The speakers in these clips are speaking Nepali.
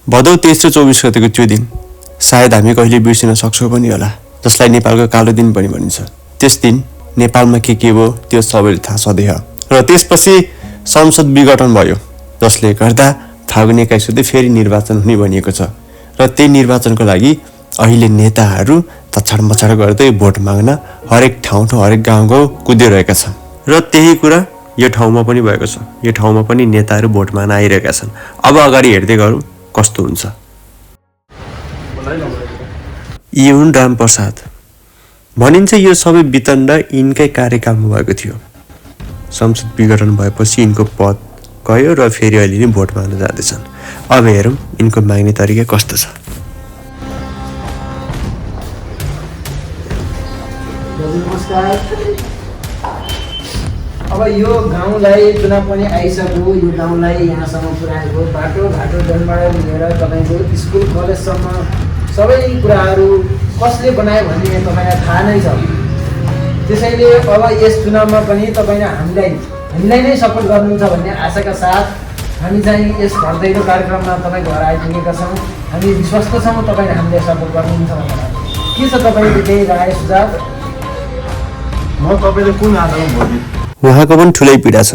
भदौ 23 र 24 गतेको त्यो दिन सायद हामी कहिले बिर्सिन सक्छौँ पनि होला, जसलाई नेपालको कालो दिन पनि भनिन्छ। त्यस दिन नेपालमा के भयो त्यो सबैले थाहा छँदै। र त्यसपछि संसद विघटन भयो, जसले गर्दा फागुन 21 गते फेरि निर्वाचन हुने भनिएको छ। र त्यही निर्वाचनको लागि अहिले नेताहरू तछाड मछाड गर्दै भोट माग्न हरेक ठाउँ हरेक गाउँ कुदिरहेका छन्। र त्यही कुरा यो ठाउँमा पनि भएको छ। यो ठाउँमा पनि नेताहरू भोट माग्न आइरहेका छन्। अब अगाडि हेर्दै गरौँ कस्तो हुन्छ। यी हुन् रामप्रसाद। भनिन्छ यो सबै वितण्ड यिनकै कार्यकालमा भएको थियो। संसद विघटन भएपछि यिनको पद गयो र फेरि अहिले नै भोट माग्न जाँदैछन्। अब हेरौँ यिनको माग्ने तरिका कस्तो छ। अब यो गाउँलाई चुनाव पनि आइसक्यो, यो गाउँलाई यहाँसम्म पुर्याएको बाटोघाटो जनबाट लिएर तपाईँको स्कुल कलेजसम्म सबै कुराहरू कसले बनायो भन्ने तपाईँलाई थाहा नै छ। त्यसैले अब यस चुनावमा पनि तपाईँले हामीलाई नै सपोर्ट गर्नुहुन्छ भन्ने आशाका साथ हामी चाहिँ यस भर्दैलो कार्यक्रममा तपाईँ घर आइपुगेका छौँ। हामी विश्वस्त छौँ तपाईँले हामीलाई सपोर्ट गर्नुहुन्छ भनेर। के छ तपाईँको केही राय सुझाव? म तपाईँले कुन आधारमा भोट दिनु? उहाँको पनि ठुलै पीडा छ।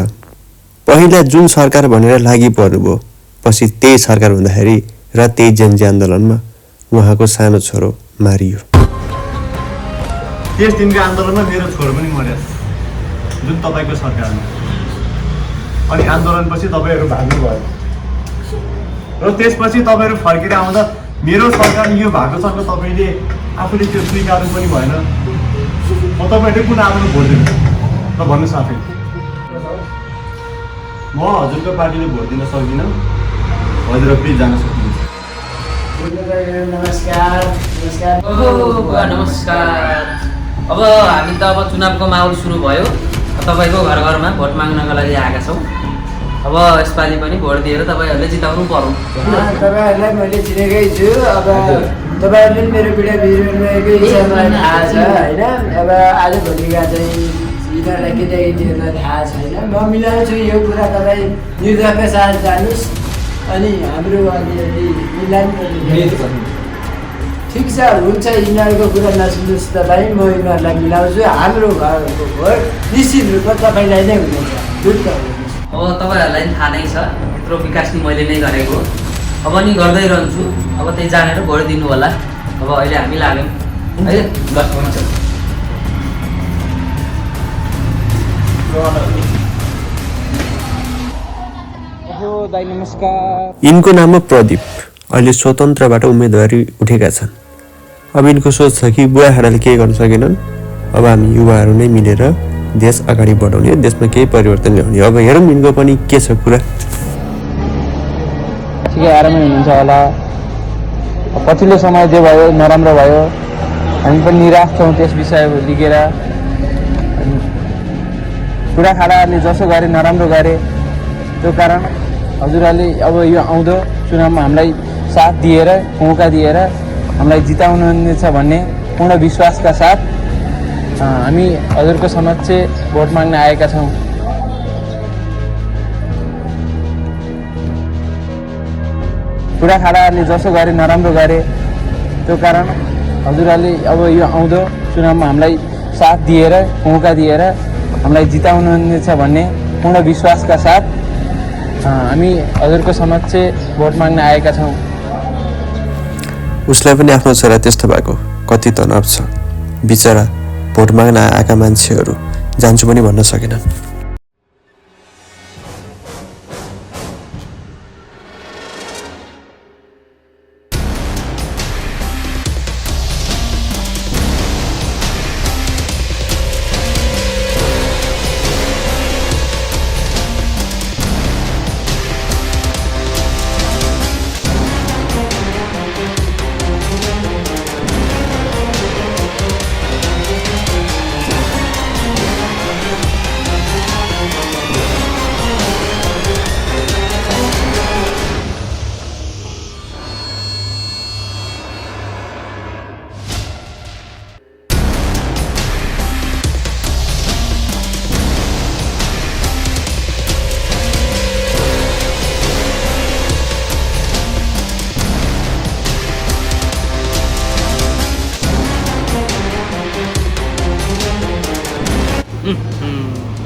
पहिला जुन सरकार भनेर लागि पर्नुभयो, पछि त्यही सरकार हुँदाखेरि र त्यही जनजी आन्दोलनमा उहाँको सानो छोरो मारियो। त्यस दिनको आन्दोलनमा मेरो छोरो पनि मर्यो, जुन तपाईँको सरकारमा। अनि आन्दोलनपछि तपाईँहरू भाग्नुभयो र त्यसपछि तपाईँहरू फर्केर आउँदा मेरो सरकार यो भएको छ र तपाईँले आफूले त्यो स्वीकार्नु पनि भएन। म तपाईँहरूले कुन आधारमा भोट दिनु र भन्नुहोस् आफै। म हजुरको पार्टीले भोट दिन सक्दिनँ, हजुर प्लिज जान सक्नुहुन्छ। नमस्कार। अब हामी त अब चुनावको माहौल सुरु भयो। तपाईँको घर घरमा भोट माग्नको लागि आएका छौँ। अब यसपालि पनि भोट दिएर तपाईँहरूले जिताउनु पर्यो। तपाईँहरूलाई मैले चिनेकै छु। अब तपाईँहरूले मेरो पीडा बिर्सिरहेकै विषय मलाई थाहा छ होइन। अब आजभोलिका चाहिँ यिनीहरूलाई के देखिदिएन थाहा छैन। म मिलाउँछु यो कुरा, तपाईँ निर्धक्का साथ जानुहोस् अनि हाम्रो अलिअलि मिलान ठिक छ, हुन्छ। यिनीहरूको कुरा नसुन्नुहोस् तपाईँ, म यिनीहरूलाई मिलाउँछु। हाम्रो घरको भोट निश्चित रूपमा तपाईँलाई नै हुनेछ। अब तपाईँहरूलाई पनि थाहा नै छ, यत्रो विकास नि मैले नै गरेको, अब नि गर्दै रहन्छु। अब त्यही जानेर भोट दिनु होला। अब अहिले हामी लाग्यौँ है। ल हुन्छ। दाइ नमस्कार। यिनको नाम हो प्रदीप। अहिले स्वतन्त्रबाट उम्मेदवारी उठेका छन्। अब यिनको सोच छ कि बुवा खाडाले केही गर्न सकेनन्, अब हामी युवाहरू नै मिलेर देश अगाडि बढाउने, देशमा केही परिवर्तन ल्याउने। अब हेरौँ यिनको पनि के छ कुरा। ठिकै आरामै हुनुहुन्छ होला। पछिल्लो समय जे भयो नराम्रो भयो, हामी पनि निराश छौँ त्यस विषय लिएर। कुरा खाडाहरूले जसो गरे नराम्रो गरे, त्यो कारण हजुरहरूले अब यो आउँदो चुनावमा हामीलाई साथ दिएर मौका दिएर हामीलाई जिताउनुहुनेछ भन्ने पूर्ण विश्वासका साथ हामी हजुरको समक्ष भोट माग्न आएका छौँ। कुरा खाडाहरूले जसो गरे नराम्रो गरे, त्यो कारण हजुरहरूले अब यो आउँदो चुनावमा हामीलाई साथ दिएर मौका दिएर हामीलाई जिताउनुहुनेछ भन्ने पूर्ण विश्वासका साथ हामी हजुरको समक्ष भोट माग्न आएका छौँ। उसलाई पनि आफ्नो छोरा त्यस्तो भएको कति तनाव छ। बिचरा भोट माग्न आएका मान्छेहरू जान्छु पनि भन्न सकेनन्।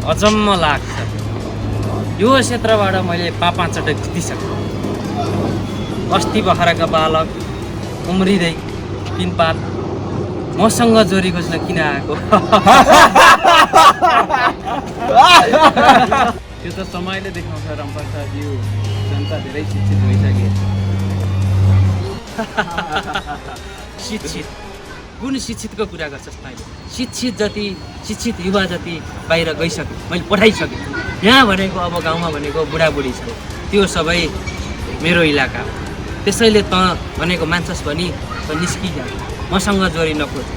अचम्म लाग्छ। यो क्षेत्रबाट मैले 5 चटक जितिसकेँ। अस्ति भर्खरका बालक उम्रिँदै पिनपात मसँग जोरी खोज्न किन आएको? त्यो त समयले देखाउँछ रामप्रसादज्यू, जनता धेरै शिक्षित भइसके। शिक्षित कुन शिक्षितको कुरा गर्छस् तैँले? शिक्षित युवा जति बाहिर गइसक्यो, मैले पठाइसकेँ। यहाँ भनेको अब गाउँमा भनेको बुढाबुढी छ, त्यो सबै मेरो इलाका हो। त्यसैले त भनेको मान्छस् भनी त निस्किजा, मसँग जोरी नखोज।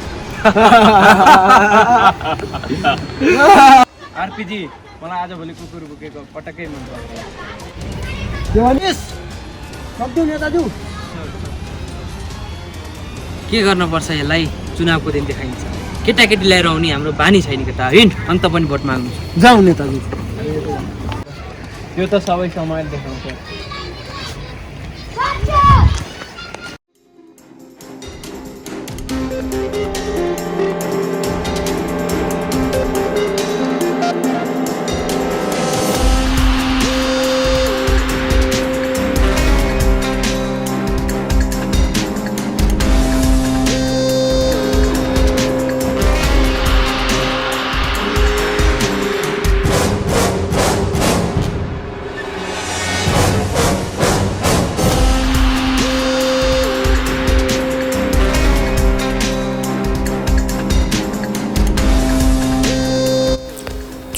आरपीजी, मलाई आजभोलि कुकुर बोकेको पटक्कै मन पर्दैन। के भनिस्? सक्दिउ नेताज्यू। के गर्नुपर्छ यसलाई? चुनावको दिन देखाइन्छ। केटाकेटी ल्याएर आउने हाम्रो बानी छैन केटा, हिँड अन्त पनि भोट माग्नु। जाउँ नेताज्यू। त्यो त सबै समयले देखाउँछ।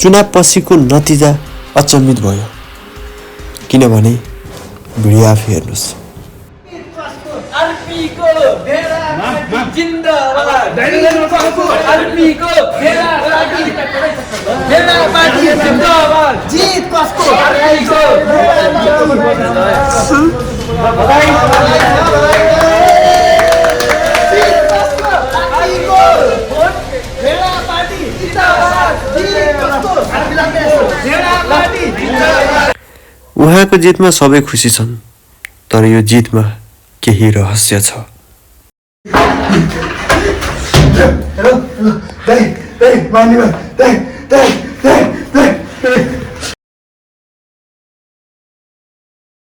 चुनाव पछिको नतिजा अचम्मित भयो, किनभने भिडियो आफै हेर्नुहोस्। उहाँको जितमा सबै खुसी छन्, तर यो जितमा केही रहस्य छ। हेलो दाइ दाइ मानिमा दाइ दाइ दाइ दाइ